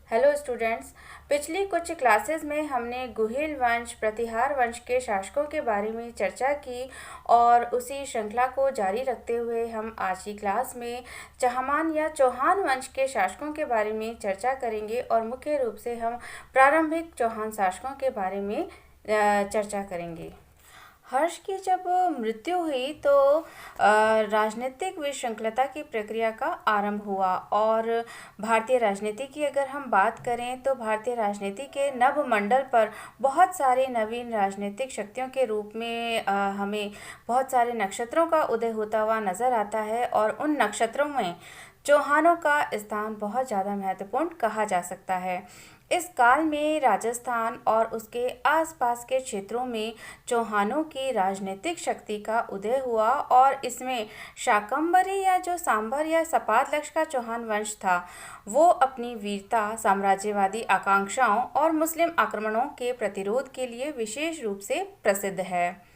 Hello students. पिछली कुछ classes में हमने गुहिल वंश प्रतिहार वंश के शासकों के बारे में चर्चा की और उसी श्रृंखला को जारी रखते हुए हम आज की क्लास में चहमान या चौहान वंश के शासकों के बारे में चर्चा करेंगे और मुख्य रूप से हम प्रारंभिक चौहान शासकों के बारे में चर्चा करेंगे। हर्ष की जब मृत्यु हुई तो राजनीतिक विशृंखलता की प्रक्रिया का आरंभ हुआ और भारतीय राजनीति की अगर हम बात करें तो भारतीय राजनीति के नभमंडल पर बहुत सारे नवीन राजनीतिक शक्तियों के रूप में हमें बहुत सारे नक्षत्रों का उदय होता हुआ नज़र आता है और उन नक्षत्रों में चौहानों का स्थान बहुत ज़्यादा महत्वपूर्ण कहा जा सकता है। इस काल में राजस्थान और उसके आसपास के क्षेत्रों में चौहानों की राजनीतिक शक्ति का उदय हुआ और इसमें शाकंभरी या जो सांभर या सपाद का चौहान वंश था वो अपनी वीरता, साम्राज्यवादी आकांक्षाओं और मुस्लिम आक्रमणों के प्रतिरोध के लिए विशेष रूप से प्रसिद्ध है।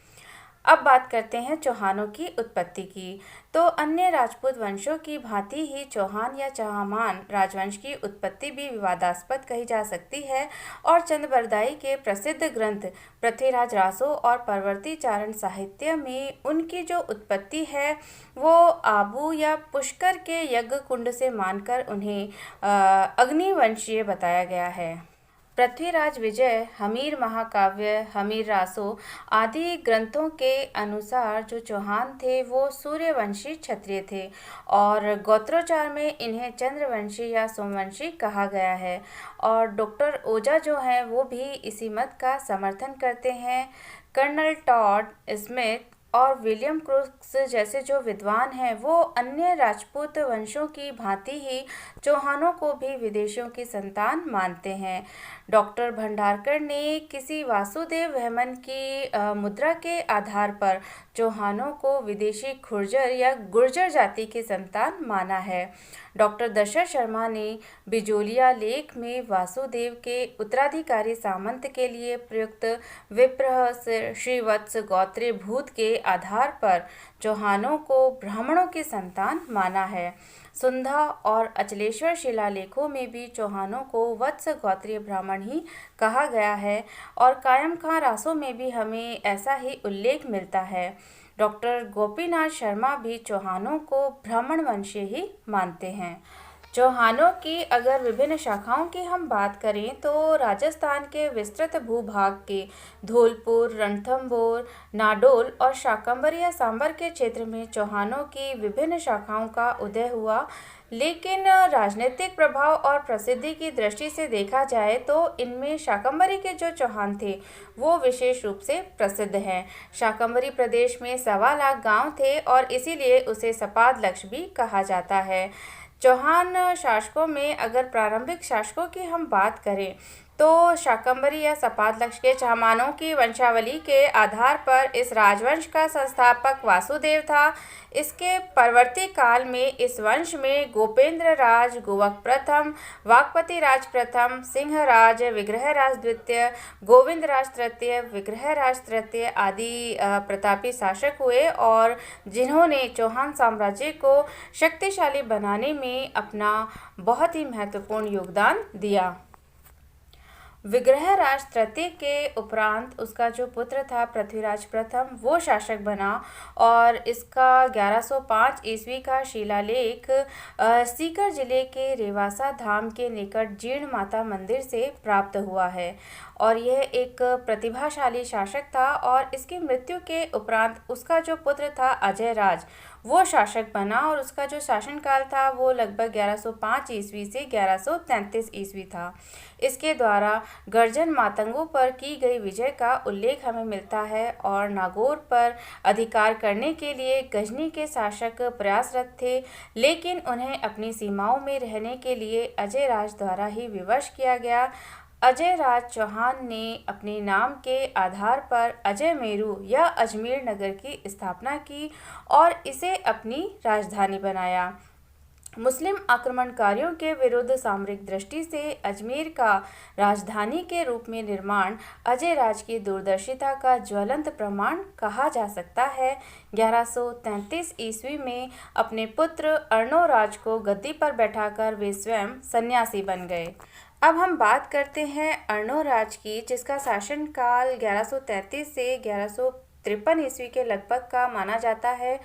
अब बात करते हैं चौहानों की उत्पत्ति की। तो अन्य राजपूत वंशों की भांति ही चौहान या चहमान राजवंश की उत्पत्ति भी विवादास्पद कही जा सकती है और चंद्रबरदाई के प्रसिद्ध ग्रंथ पृथ्वीराज रासो और परवर्ती चारण साहित्य में उनकी जो उत्पत्ति है वो आबू या पुष्कर के यज्ञ कुंड से मानकर उन्हें अग्निवंशीय बताया गया है। पृथ्वीराज विजय, हमीर महाकाव्य, हमीर रासो आदि ग्रंथों के अनुसार जो चौहान थे वो सूर्यवंशी क्षत्रिय थे और गोत्रोच्चार में इन्हें चंद्रवंशी या सोमवंशी कहा गया है। और डॉक्टर ओजा जो हैं वो भी इसी मत का समर्थन करते हैं। कर्नल टॉड स्मिथ और विलियम क्रूक्स जैसे जो विद्वान हैं वो अन्य राजपूत वंशों की भांति ही चौहानों को भी विदेशियों की संतान मानते हैं। डॉक्टर भंडारकर ने किसी वासुदेव वेमन की मुद्रा के आधार पर चौहानों को विदेशी खुर्जर या गुर्जर जाति की संतान माना है। डॉक्टर दशरथ शर्मा ने बिजोलिया लेख में वासुदेव के उत्तराधिकारी सामंत के लिए प्रयुक्त विप्रह श्रीवत्स गोत्रे भूत के आधार पर चौहानों को ब्राह्मणों की संतान माना है। सुंधा और अचलेश्वर शिलालेखों में भी चौहानों को वत्स गोत्रीय ब्राह्मण ही कहा गया है और कायम खां रासों में भी हमें ऐसा ही उल्लेख मिलता है। डॉक्टर गोपीनाथ शर्मा भी चौहानों को ब्राह्मण वंशीय ही मानते हैं। चौहानों की अगर विभिन्न शाखाओं की हम बात करें तो राजस्थान के विस्तृत भूभाग के धौलपुर, रणथंभौर, नाडोल और शाकंभरी या सांभर के क्षेत्र में चौहानों की विभिन्न शाखाओं का उदय हुआ। लेकिन राजनीतिक प्रभाव और प्रसिद्धि की दृष्टि से देखा जाए तो इनमें शाकंभरी के जो चौहान थे वो विशेष रूप से प्रसिद्ध हैं। शाकंभरी प्रदेश में 1.25 लाख गांव थे और इसीलिए उसे सपाद भी कहा जाता है। चौहान शासकों में अगर प्रारंभिक शासकों की हम बात करें तो शाकंभरी या सपादलक्ष के चहमानों की वंशावली के आधार पर इस राजवंश का संस्थापक वासुदेव था। इसके परवर्ती काल में इस वंश में गोपेंद्र राज, गोवक प्रथम, वाकपति राज प्रथम, सिंहराज, विग्रहराज द्वितीय, गोविंद राज तृतीय, विग्रहराज तृतीय आदि प्रतापी शासक हुए और जिन्होंने चौहान साम्राज्य को शक्तिशाली बनाने में अपना बहुत ही महत्वपूर्ण योगदान दिया। विग्रहराज तृतीय के उपरांत उसका जो पुत्र था पृथ्वीराज प्रथम वो शासक बना और इसका 1105 ईस्वी का शिलालेख सीकर जिले के रेवासा धाम के निकट जीर्ण माता मंदिर से प्राप्त हुआ है और यह एक प्रतिभाशाली शासक था और इसकी मृत्यु के उपरांत उसका जो पुत्र था अजय राज वो शासक बना और उसका जो शासनकाल था वो लगभग 1105 ईस्वी से 1133 ईस्वी था। इसके द्वारा गर्जन मातंगों पर की गई विजय का उल्लेख हमें मिलता है और नागौर पर अधिकार करने के लिए गजनी के शासक प्रयासरत थे, लेकिन उन्हें अपनी सीमाओं में रहने के लिए अजय राज द्वारा ही विवश किया गया। अजय राज चौहान ने अपने नाम के आधार पर अजय मेरू या अजमेर नगर की स्थापना की और इसे अपनी राजधानी बनाया। मुस्लिम आक्रमणकारियों के विरुद्ध सामरिक दृष्टि से अजमेर का राजधानी के रूप में निर्माण अजय राज की दूरदर्शिता का ज्वलंत प्रमाण कहा जा सकता है। 1133 ईस्वी में अपने पुत्र अर्णोराज को गद्दी पर बैठाकर वे स्वयं सन्यासी बन गए। अब हम बात करते हैं अर्णोराज की, जिसका शासनकाल 1133 से 1153 ईस्वी के लगभग का माना जाता है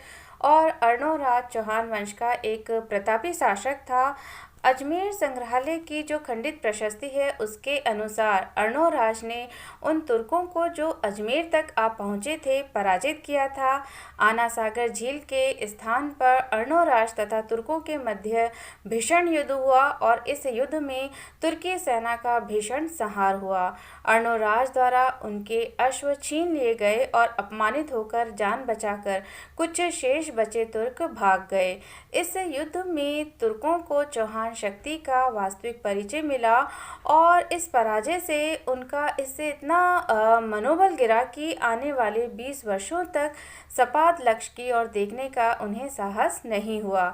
और अर्णोराज चौहान वंश का एक प्रतापी शासक था। अजमेर संग्रहालय की जो खंडित प्रशस्ति है उसके अनुसार अर्णोराज ने उन तुर्कों को जो अजमेर तक आ पहुँचे थे पराजित किया था। आना सागर झील के स्थान पर अर्णोराज तथा तुर्कों के मध्य भीषण युद्ध हुआ और इस युद्ध में तुर्की सेना का भीषण संहार हुआ। अर्णोराज द्वारा उनके अश्व छीन लिए गए और अपमानित होकर जान बचाकर कुछ शेष बचे तुर्क भाग गए। इस युद्ध में तुर्कों को चौहान शक्ति का वास्तविक परिचय मिला और इस पराजय से उनका इससे इतना मनोबल गिरा कि आने वाले 20 वर्षों तक सपाट लक्ष्य की ओर देखने का उन्हें साहस नहीं हुआ।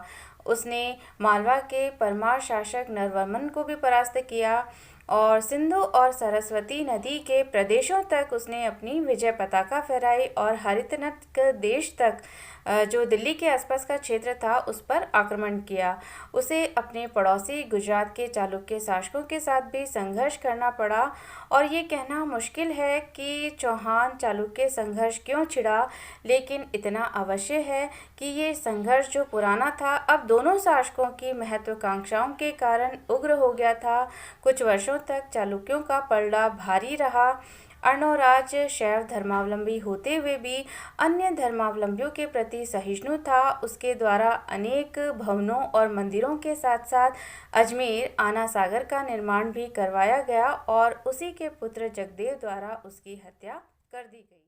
उसने मालवा के परमार शासक नरवर्मन को भी परास्त किया और सिंधु और सरस्वती नदी के प्रदेशों तक उसने अपनी विजय पताका फहराई और हरितनक देश तक जो दिल्ली के आसपास का क्षेत्र था उस पर आक्रमण किया। उसे अपने पड़ोसी गुजरात के चालुक्य शासकों के साथ भी संघर्ष करना पड़ा और ये कहना मुश्किल है कि चौहान चालुक्य संघर्ष क्यों छिड़ा, लेकिन इतना अवश्य है कि ये संघर्ष जो पुराना था अब दोनों शासकों की महत्वाकांक्षाओं के कारण उग्र हो गया था। कुछ वर्षों तक चालुक्यों का पलड़ा भारी रहा। अर्णोराज शैव धर्मावलंबी होते हुए भी अन्य धर्मावलंबियों के प्रति सहिष्णु था। उसके द्वारा अनेक भवनों और मंदिरों के साथ साथ अजमेर आना सागर का निर्माण भी करवाया गया और उसी के पुत्र जगदेव द्वारा उसकी हत्या कर दी गई।